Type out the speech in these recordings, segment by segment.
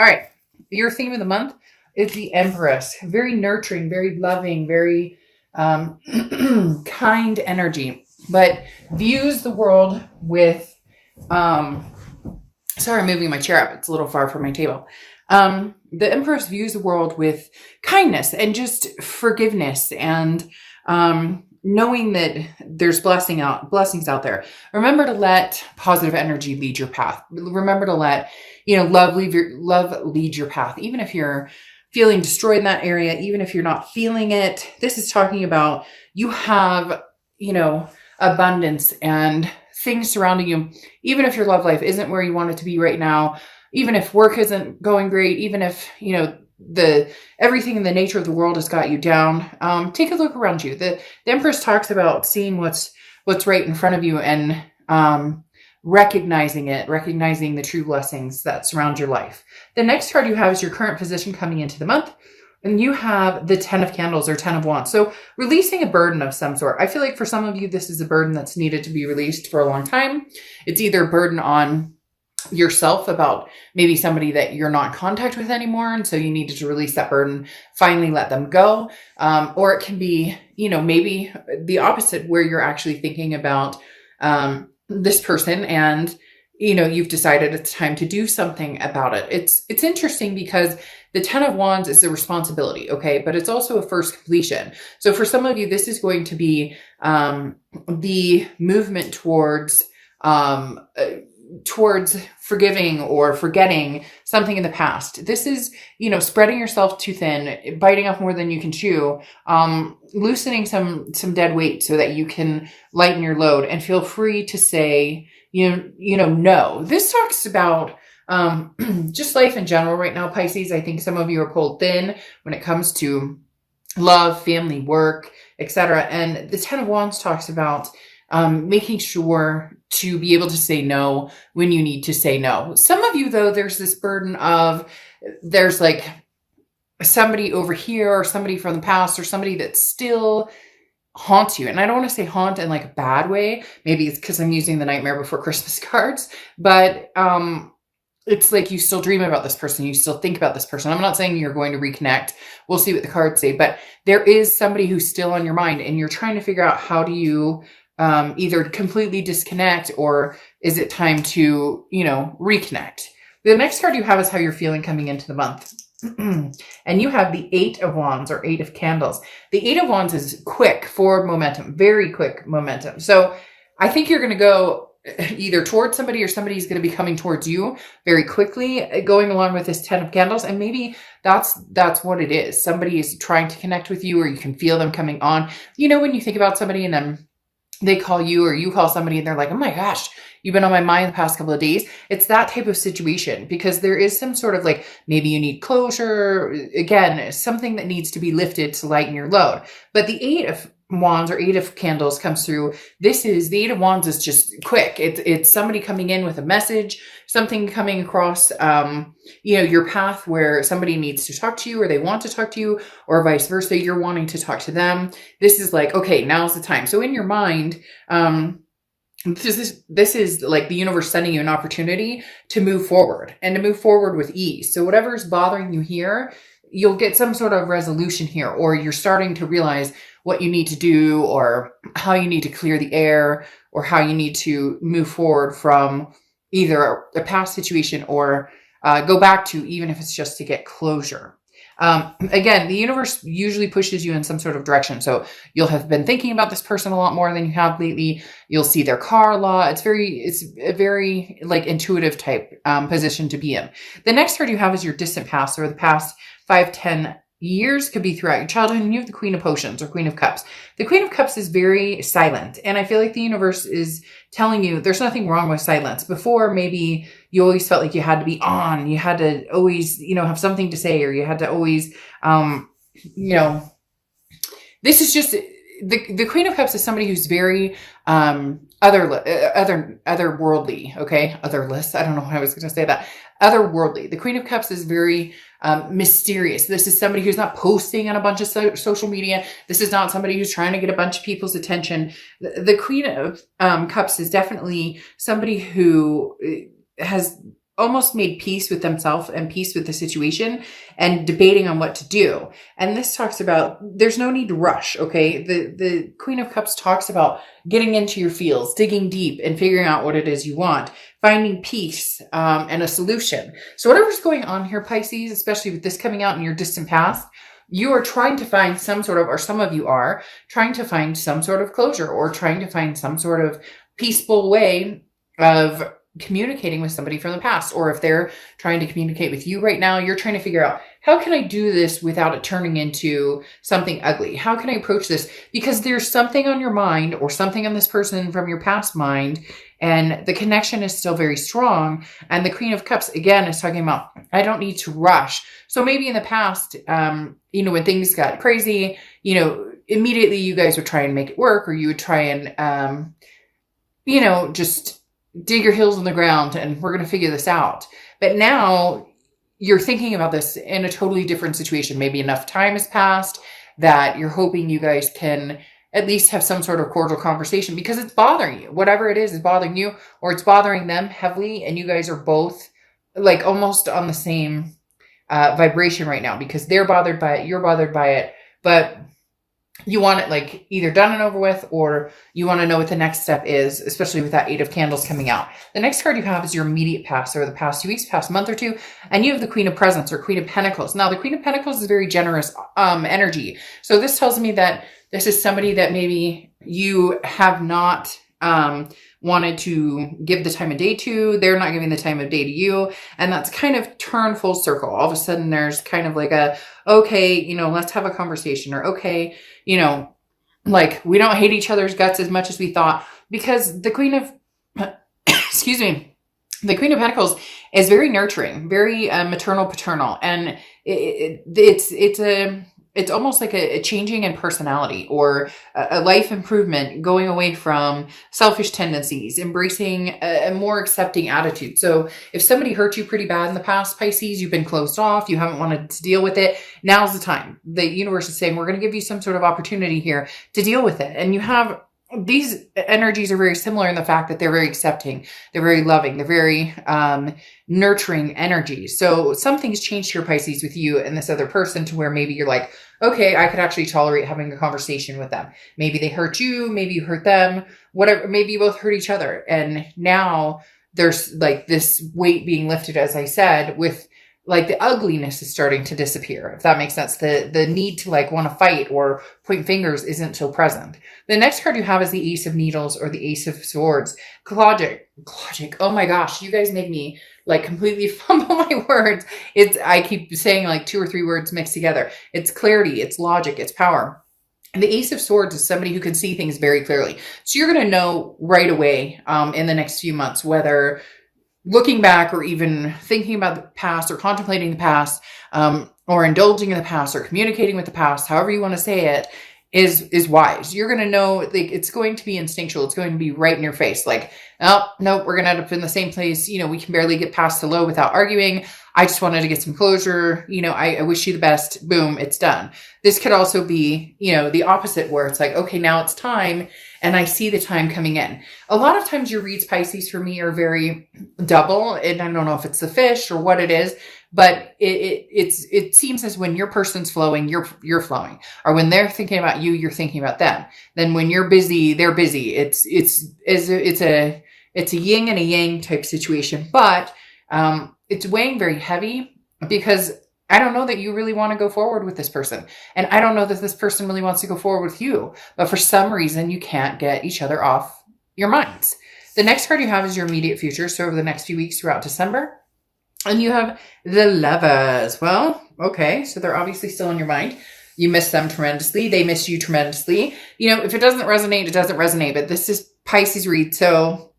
All right. Your theme of the month is the Empress. Very nurturing, very loving, very kind energy, but views the world with, sorry, I'm moving my chair up. It's a little far from my table. The Empress views the world with kindness and just forgiveness and knowing that there's blessings out there. Remember to let positive energy lead your path. Remember to let, love lead your path. Even if you're feeling destroyed in that area, even if you're not feeling it, this is talking about you have, abundance and things surrounding you. Even if your love life isn't where you want it to be right now, even if work isn't going great, even if, everything in the nature of the world has got you down, take a look around you. The Empress talks about seeing what's right in front of you and recognizing the true blessings that surround your life. The next card you have is your current position coming into the month. And you have the 10 of Candles or 10 of Wands. So releasing a burden of some sort. I feel like for some of you, this is a burden that's needed to be released for a long time. It's either a burden on yourself about maybe somebody that you're not in contact with anymore. And so you needed to release that burden, finally let them go. Or it can be, maybe the opposite where you're actually thinking about this person and, you've decided it's time to do something about it. It's interesting because the 10 of Wands is the responsibility, okay? But it's also a first completion. So for some of you, this is going to be the movement towards forgiving or forgetting something in the past. This is, spreading yourself too thin, biting off more than you can chew, loosening some dead weight so that you can lighten your load and feel free to say, no. This talks about just life in general right now, Pisces. I think some of you are pulled thin when it comes to love, family, work, etc. And the 10 of Wands talks about making sure to be able to say no when you need to say no. Some of you, though, there's this burden of there's like somebody over here or somebody from the past or somebody that still haunts you. And I don't want to say haunt in like a bad way. Maybe it's because I'm using the Nightmare Before Christmas cards, but it's like you still dream about this person. You still think about this person. I'm not saying you're going to reconnect. We'll see what the cards say, but there is somebody who's still on your mind and you're trying to figure out how do you either completely disconnect or is it time to, reconnect? The next card you have is how you're feeling coming into the month. And you have the 8 of Wands or 8 of Candles. The 8 of Wands is quick forward momentum, very quick momentum. So I think you're going to go either towards somebody or somebody's going to be coming towards you very quickly, going along with this 10 of Candles. And maybe that's what it is. Somebody is trying to connect with you or you can feel them coming on. When you think about somebody and then they call you or you call somebody and they're like, oh my gosh, you've been on my mind the past couple of days. It's that type of situation because there is some sort of like, maybe you need closure. Again, something that needs to be lifted to lighten your load. But the 8 of Wands or 8 of Candles comes through. The 8 of Wands is just quick. It's somebody coming in with a message, something coming across, your path where somebody needs to talk to you or they want to talk to you or vice versa. You're wanting to talk to them. This is like, okay, now's the time. So in your mind, this is like the universe sending you an opportunity to move forward and to move forward with ease. So whatever's bothering you here, you'll get some sort of resolution here, or you're starting to realize what you need to do or how you need to clear the air or how you need to move forward from either a past situation or go back to, even if it's just to get closure. Again, the universe usually pushes you in some sort of direction. So you'll have been thinking about this person a lot more than you have lately. You'll see their car a lot. It's a very like intuitive type position to be in. The next card you have is your distant past or the past 5-10 years, could be throughout your childhood, and you have the Queen of Potions or Queen of Cups. The Queen of Cups is very silent, and I feel like the universe is telling you there's nothing wrong with silence. Before, maybe you always felt like you had to be on, you had to always, have something to say, or you had to always, this is just, the Queen of Cups is somebody who's very otherworldly, okay? Otherless. I don't know how I was going to say that. Otherworldly. The Queen of Cups is very mysterious. This is somebody who's not posting on a bunch of social media. This is not somebody who's trying to get a bunch of people's attention. The Queen of Cups is definitely somebody who has almost made peace with themselves and peace with the situation and debating on what to do. And this talks about there's no need to rush. Okay. The Queen of Cups talks about getting into your feels, digging deep and figuring out what it is you want, finding peace, and a solution. So whatever's going on here, Pisces, especially with this coming out in your distant past, you are trying to find some sort of, or some of you are trying to find some sort of closure or trying to find some sort of peaceful way of communicating with somebody from the past. Or if they're trying to communicate with you right now, you're trying to figure out, how can I do this without it turning into something ugly? How can I approach this? Because there's something on your mind or something on this person from your past mind, and the connection is still very strong. And the Queen of Cups, again, is talking about, I don't need to rush. So maybe in the past, when things got crazy, immediately you guys would try and make it work, or you would try and, just dig your heels in the ground and we're going to figure this out. But now you're thinking about this in a totally different situation. Maybe enough time has passed that you're hoping you guys can at least have some sort of cordial conversation, because it's bothering you. Whatever it is bothering you, or it's bothering them heavily. And you guys are both like almost on the same vibration right now, because they're bothered by it. You're bothered by it, but you want it like either done and over with, or you want to know what the next step is, especially with that 8 of Candles coming out. The next card you have is your immediate past, or the past 2 weeks, past month or two. And you have the Queen of Presents, or Queen of Pentacles. Now the Queen of Pentacles is very generous energy. So this tells me that this is somebody that maybe you have not wanted to give the time of day to. They're not giving the time of day to you. And that's kind of turned full circle. All of a sudden there's kind of like okay, let's have a conversation, or okay, like we don't hate each other's guts as much as we thought, because the Queen of, excuse me, the Queen of Pentacles is very nurturing, very maternal, paternal. And it's almost like a changing in personality, or a life improvement, going away from selfish tendencies, embracing a more accepting attitude. So if somebody hurt you pretty bad in the past, Pisces, you've been closed off, you haven't wanted to deal with it, now's the time. The universe is saying, we're going to give you some sort of opportunity here to deal with it. And you have, these energies are very similar in the fact that they're very accepting, they're very loving, they're very nurturing energies. So something's changed here, Pisces, with you and this other person, to where maybe you're like, okay, I could actually tolerate having a conversation with them. Maybe they hurt you, maybe you hurt them, whatever, maybe you both hurt each other. And now there's like this weight being lifted, as I said, with like the ugliness is starting to disappear, if that makes sense. The need to like want to fight or point fingers isn't so present. The next card you have is the Ace of Needles, or the Ace of Swords. Logic. Oh my gosh, you guys make me like completely fumble my words. I keep saying like 2 or 3 words mixed together. It's clarity, it's logic, it's power. And the Ace of Swords is somebody who can see things very clearly. So you're going to know right away in the next few months, whether looking back or even thinking about the past or contemplating the past, or indulging in the past or communicating with the past, however you want to say it, is wise. You're going to know, like, it's going to be instinctual. It's going to be right in your face. Like, oh, no, we're going to end up in the same place. We can barely get past hello without arguing. I just wanted to get some closure. I wish you the best. Boom, it's done. This could also be, the opposite, where it's like, okay, now it's time. And I see the time coming in. A lot of times your reads, Pisces, for me are very double. And I don't know if it's the fish or what it is, but it seems as when your person's flowing, you're flowing. Or when they're thinking about you, you're thinking about them. Then when you're busy, they're busy. It's a yin and a yang type situation, but it's weighing very heavy, because I don't know that you really want to go forward with this person. And I don't know that this person really wants to go forward with you. But for some reason, you can't get each other off your minds. The next card you have is your immediate future. So over the next few weeks throughout December. And you have the Lovers. Well, okay. So they're obviously still on your mind. You miss them tremendously. They miss you tremendously. If it doesn't resonate, it doesn't resonate. But this is Pisces read. So,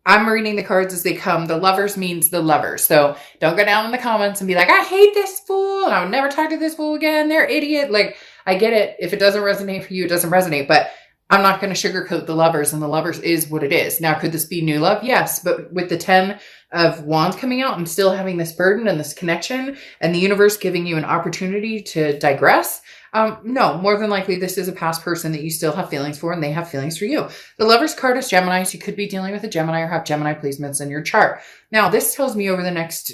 I'm reading the cards as they come. The Lovers means the lovers. So don't go down in the comments and be like, I hate this fool, and I would never talk to this fool again. They're idiot. Like, I get it. If it doesn't resonate for you, it doesn't resonate. But I'm not going to sugarcoat the Lovers, and the Lovers is what it is. Now, could this be new love? Yes. But with the 10 of Wands coming out and still having this burden and this connection and the universe giving you an opportunity to digress. No, more than likely, this is a past person that you still have feelings for and they have feelings for you. The Lover's card is Gemini, so you could be dealing with a Gemini or have Gemini placements in your chart. Now, this tells me over the next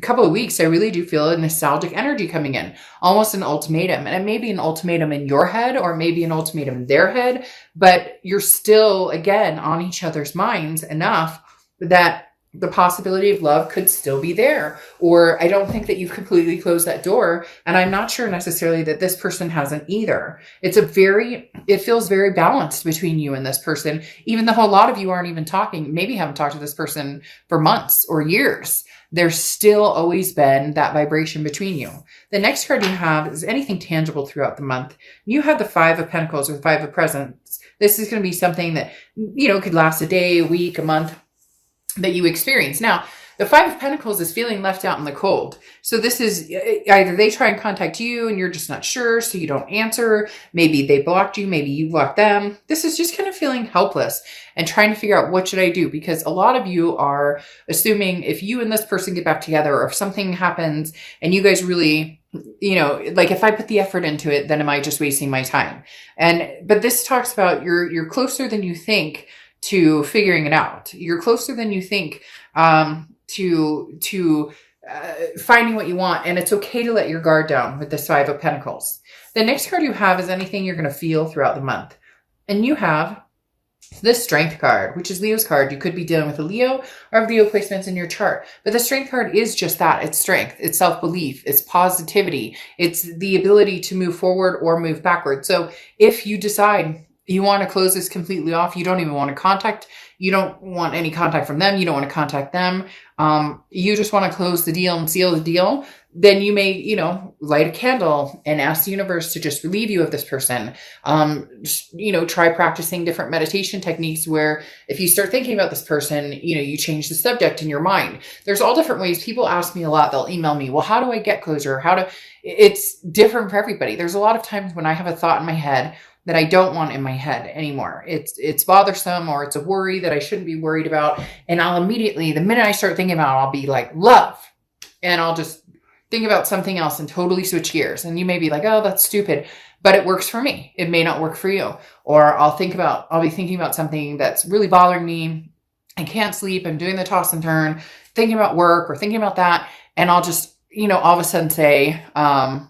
couple of weeks, I really do feel a nostalgic energy coming in, almost an ultimatum. And it may be an ultimatum in your head or maybe an ultimatum in their head, but you're still, again, on each other's minds enough that the possibility of love could still be there. Or I don't think that you've completely closed that door. And I'm not sure necessarily that this person hasn't either. It feels very balanced between you and this person, even though a lot of you aren't even talking, maybe haven't talked to this person for months or years. There's still always been that vibration between you. The next card you have is anything tangible throughout the month. You have the Five of Pentacles or the Five of Presents. This is going to be something that, could last a day, a week, a month, that you experience. Now, the Five of Pentacles is feeling left out in the cold. So this is either they try and contact you and you're just not sure, so you don't answer. Maybe they blocked you. Maybe you blocked them. This is just kind of feeling helpless and trying to figure out what should I do? Because a lot of you are assuming if you and this person get back together or if something happens and you guys really, like if I put the effort into it, then am I just wasting my time? But this talks about you're closer than you think to figuring it out. You're closer than you think to finding what you want. And it's okay to let your guard down with this Five of Pentacles. The next card you have is anything you're going to feel throughout the month. And you have this Strength card, which is Leo's card. You could be dealing with a Leo or have Leo placements in your chart. But the Strength card is just that. It's strength. It's self-belief. It's positivity. It's the ability to move forward or move backward. So if you decide you want to close this completely off, you don't even want to contact, you don't want any contact from them, you don't want to contact them, you just want to close the deal and seal the deal, then you may, light a candle and ask the universe to just relieve you of this person. Try practicing different meditation techniques where if you start thinking about this person, you change the subject in your mind. There's all different ways. People ask me a lot, they'll email me, well, how do I get closure? It's different for everybody. There's a lot of times when I have a thought in my head that I don't want in my head anymore. It's bothersome or it's a worry that I shouldn't be worried about. And I'll immediately, the minute I start thinking about it, I'll be like, love. And I'll just think about something else and totally switch gears. And you may be like, oh, that's stupid, but it works for me. It may not work for you. Or I'll be thinking about something that's really bothering me. I can't sleep. I'm doing the toss and turn, thinking about work or thinking about that. And I'll just, all of a sudden say, I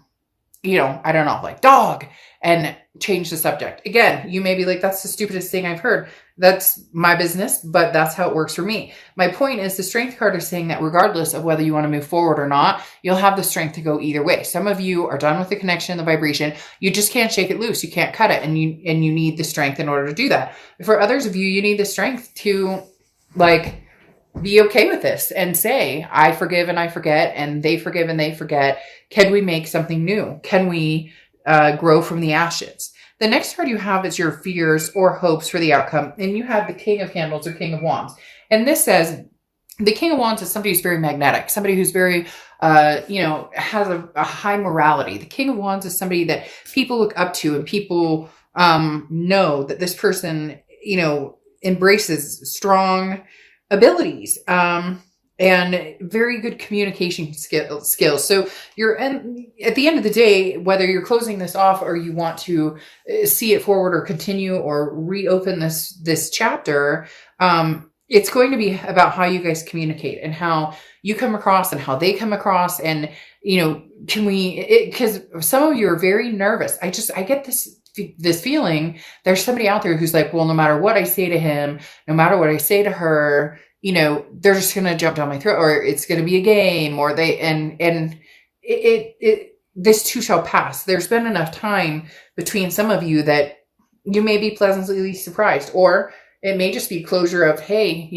don't know, like dog, and change the subject. Again, you may be like, that's the stupidest thing I've heard. That's my business, but that's how it works for me. My point is the Strength card is saying that regardless of whether you want to move forward or not, you'll have the strength to go either way. Some of you are done with the connection, the vibration. You just can't shake it loose. You can't cut it. And you need the strength in order to do that. For others of you, you need the strength to be okay with this and say, I forgive and I forget, and they forgive and they forget. Can we make something new? Can we grow from the ashes? The next card you have is your fears or hopes for the outcome. And you have the King of Candles or King of Wands. And this says the King of Wands is somebody who's very magnetic, somebody who's very, has a high morality. The King of Wands is somebody that people look up to and people know that this person, embraces strong abilities. And very good communication skills. So at the end of the day, whether you're closing this off or you want to see it forward or continue or reopen this chapter, it's going to be about how you guys communicate and how you come across and how they come across. And, because some of you are very nervous. I get this feeling there's somebody out there who's like, well, no matter what I say to him, no matter what I say to her, they're just going to jump down my throat, or it's going to be a game, or this too shall pass. There's been enough time between some of you that you may be pleasantly surprised, or it may just be closure of, hey,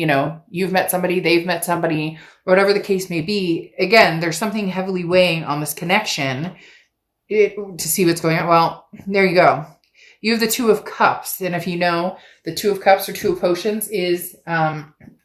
you've met somebody, they've met somebody, whatever the case may be. Again, there's something heavily weighing on this connection to see what's going on. Well, there you go. You have the Two of Cups. And if you know, the Two of Cups or Two of Potions is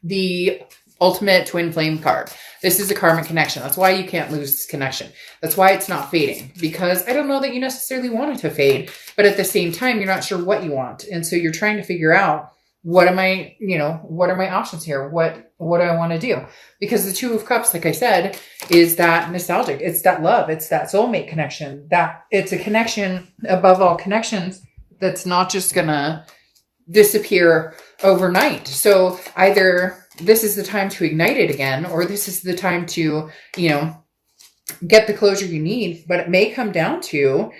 the ultimate twin flame card. This is a karmic connection. That's why you can't lose this connection. That's why it's not fading. Because I don't know that you necessarily want it to fade. But at the same time, you're not sure what you want. And so you're trying to figure out, what am I, what are my options here? What do I want to do? Because the Two of Cups, like I said, is that nostalgic. It's that love. It's that soulmate connection. That it's a connection above all connections that's not just gonna disappear overnight. So either this is the time to ignite it again, or this is the time to, get the closure you need. But it may come down to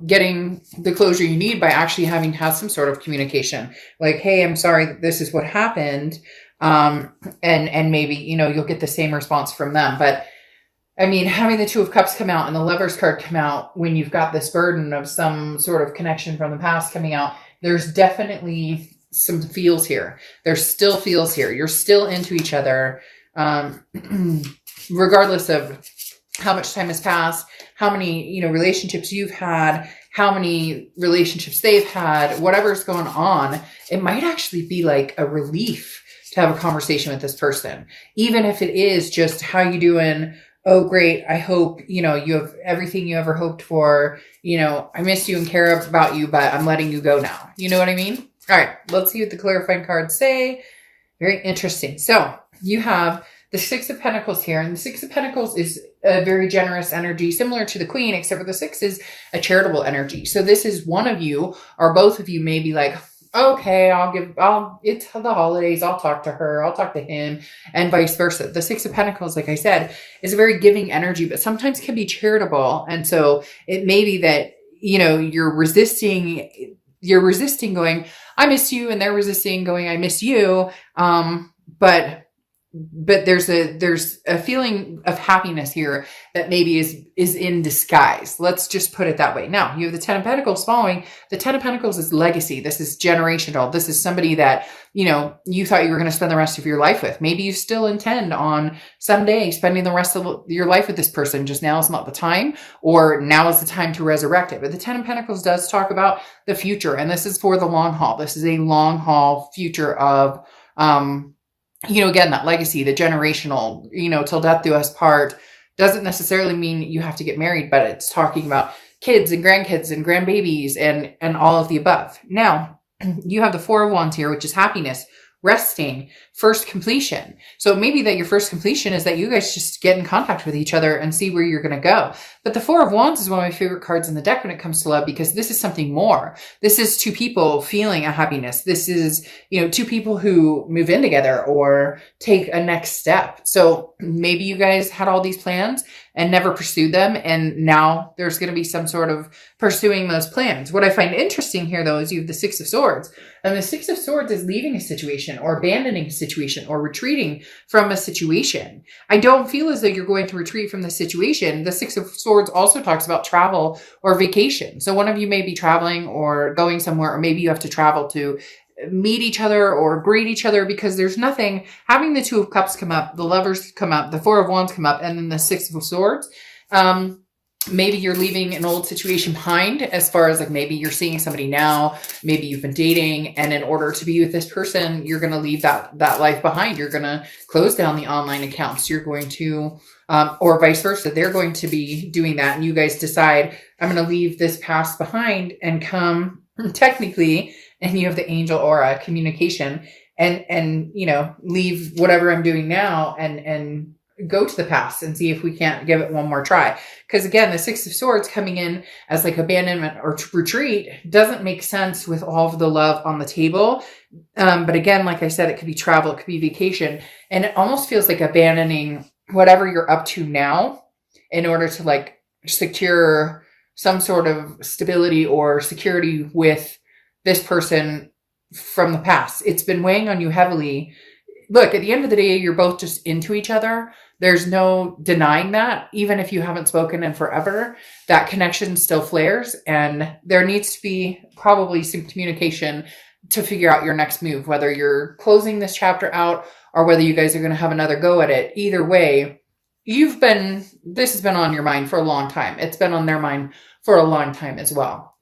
getting the closure you need by actually having had some sort of communication. Like, hey, I'm sorry that this is what happened. And maybe, you'll get the same response from them. But I mean, having the Two of Cups come out and the Lover's card come out when you've got this burden of some sort of connection from the past coming out, there's definitely some feels here. There's still feels here. You're still into each other, regardless of how much time has passed, how many, relationships you've had, how many relationships they've had, whatever's going on. It might actually be like a relief to have a conversation with this person, even if it is just, how you doing? Oh, great. I hope, you have everything you ever hoped for. I miss you and care about you, but I'm letting you go now. You know what I mean? All right, let's see what the clarifying cards say. Very interesting. So you have the Six of Pentacles here, and the Six of Pentacles is a very generous energy, similar to the Queen, except for the Six is a charitable energy. So this is one of you or both of you may be like, okay, it's the holidays. I'll talk to her. I'll talk to him, and vice versa. The Six of Pentacles, like I said, is a very giving energy, but sometimes can be charitable. And so it may be that, you're resisting going, I miss you. And they're resisting going, I miss you. But there's a feeling of happiness here that maybe is in disguise. Let's just put it that way. Now you have the Ten of Pentacles following. The Ten of Pentacles is legacy. This is generational. This is somebody that, you thought you were going to spend the rest of your life with. Maybe you still intend on someday spending the rest of your life with this person. Just now is not the time, or now is the time to resurrect it. But the Ten of Pentacles does talk about the future, and this is for the long haul. This is a long haul future of, again, that legacy, the generational, till death do us part, doesn't necessarily mean you have to get married, but it's talking about kids and grandkids and grandbabies and all of the above. Now, you have the Four of Wands here, which is happiness, resting, first completion. So it may be that your first completion is that you guys just get in contact with each other and see where you're going to go. But the Four of Wands is one of my favorite cards in the deck when it comes to love, because this is something more. This is two people feeling a happiness. This is, two people who move in together or take a next step. So maybe you guys had all these plans and never pursued them, and now there's going to be some sort of pursuing those plans. What I find interesting here, though, is you have the Six of Swords. And the Six of Swords is leaving a situation or abandoning a situation or retreating from a situation. I don't feel as though you're going to retreat from the situation. The Six of Swords also talks about travel or vacation. So one of you may be traveling or going somewhere, or maybe you have to travel to meet each other or greet each other, because there's nothing, having the Two of Cups come up, the Lovers come up, the Four of Wands come up, and then the Six of Swords. Maybe you're leaving an old situation behind, as far as like maybe you're seeing somebody now, maybe you've been dating, and in order to be with this person, you're going to leave that life behind. You're going to close down the online accounts. You're going to, or vice versa. They're going to be doing that. And you guys decide, I'm going to leave this past behind and come technically, and you have the angel aura communication and, leave whatever I'm doing now and go to the past and see if we can't give it one more try. Because again, the Six of Swords coming in as like abandonment or retreat doesn't make sense with all of the love on the table. But again, like I said, it could be travel, it could be vacation. And it almost feels like abandoning whatever you're up to now in order to like secure some sort of stability or security with this person from the past. It's been weighing on you heavily. Look, at the end of the day, you're both just into each other. There's no denying that. Even if you haven't spoken in forever, that connection still flares, and there needs to be probably some communication to figure out your next move, whether you're closing this chapter out or whether you guys are going to have another go at it. Either way, this has been on your mind for a long time. It's been on their mind for a long time as well.